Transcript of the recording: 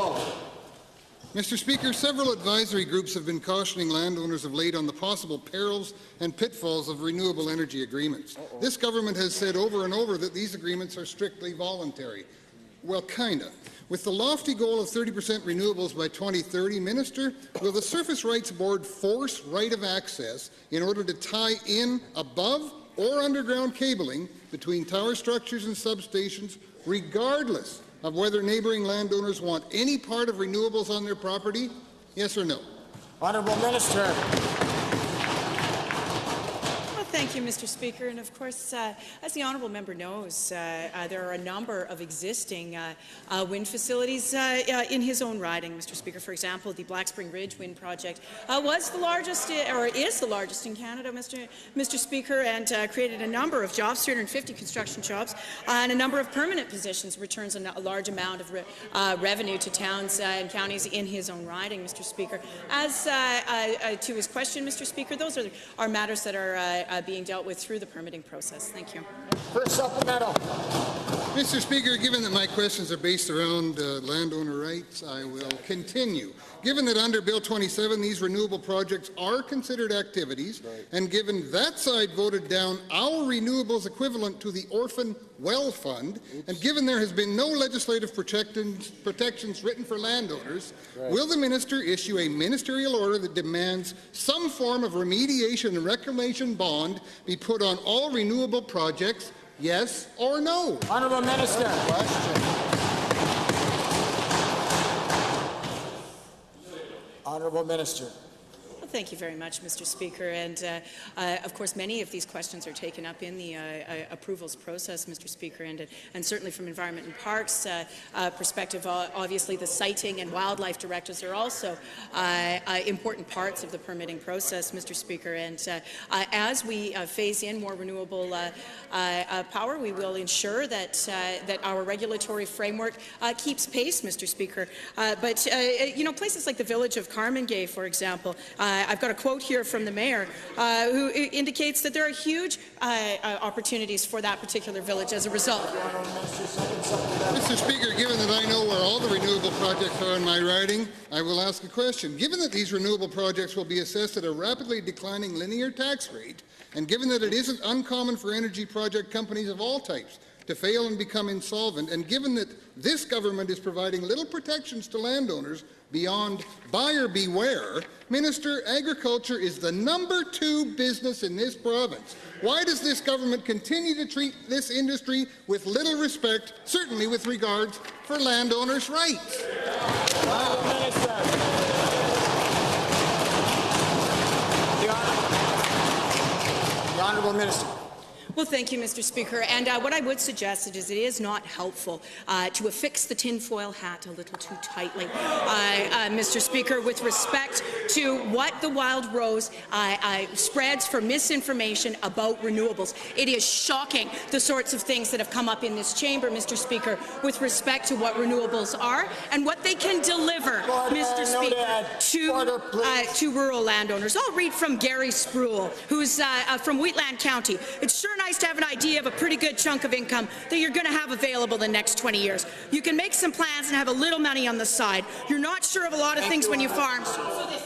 called. Mr. Speaker, several advisory groups have been cautioning landowners of late on the possible perils and pitfalls of renewable energy agreements. This government has said over and over that these agreements are strictly voluntary. Well, kinda. With the lofty goal of 30% renewables by 2030, Minister, will the Surface Rights Board force right of access in order to tie in above or underground cabling between tower structures and substations, regardless of whether neighbouring landowners want any part of renewables on their property? Yes or no? Honourable Minister. Thank you, Mr. Speaker. And of course, as the honourable member knows, there are a number of existing wind facilities in his own riding, Mr. Speaker. For example, the Black Spring Ridge Wind Project was the largest, or is the largest in Canada, Mr. Speaker, and created a number of jobs, 350 construction jobs, and a number of permanent positions, returns a large amount of revenue to towns and counties in his own riding, Mr. Speaker. As to his question, Mr. Speaker, those are matters that are being dealt with through the permitting process. Thank you. First supplemental. Mr. Speaker, given that my questions are based around landowner rights, I will continue. Given that under Bill 27 these renewable projects are considered activities, and given that side voted down our renewables equivalent to the Orphan Well Fund, and given there has been no legislative protections written for landowners, will the minister issue a ministerial order that demands some form of remediation and reclamation bond be put on all renewable projects, yes or no? Honourable Minister. Honourable Minister. Thank you very much, Mr. Speaker. And of course, many of these questions are taken up in the approvals process, Mr. Speaker, and certainly from Environment and Parks perspective, obviously the siting and wildlife directives are also important parts of the permitting process, Mr. Speaker. And as we phase in more renewable power, we will ensure that that our regulatory framework keeps pace, Mr. Speaker. But you know, places like the village of Carmangay, for example. I've got a quote here from the mayor who indicates that there are huge opportunities for that particular village as a result. Mr. Speaker, given that I know where all the renewable projects are in my riding, I will ask a question. Given that these renewable projects will be assessed at a rapidly declining linear tax rate, and given that it isn't uncommon for energy project companies of all types to fail and become insolvent, and given that this government is providing little protections to landowners beyond buyer beware, Minister, agriculture is the #2 business in this province. Why does this government continue to treat this industry with little respect, certainly with regards for landowners' rights? The Honourable Minister. Well, thank you, Mr. Speaker. And what I would suggest is it is not helpful to affix the tinfoil hat a little too tightly, Mr. Speaker, with respect to what the Wild Rose spreads for misinformation about renewables. It is shocking the sorts of things that have come up in this chamber, Mr. Speaker, with respect to what renewables are and what they can deliver, Mr. Speaker, to rural landowners. I'll read from Gary Spruill, who's from Wheatland County. It's sure nice to have an idea of a pretty good chunk of income that you're going to have available the next 20 years. You can make some plans and have a little money on the side. You're not sure of a lot of things when you farm. So this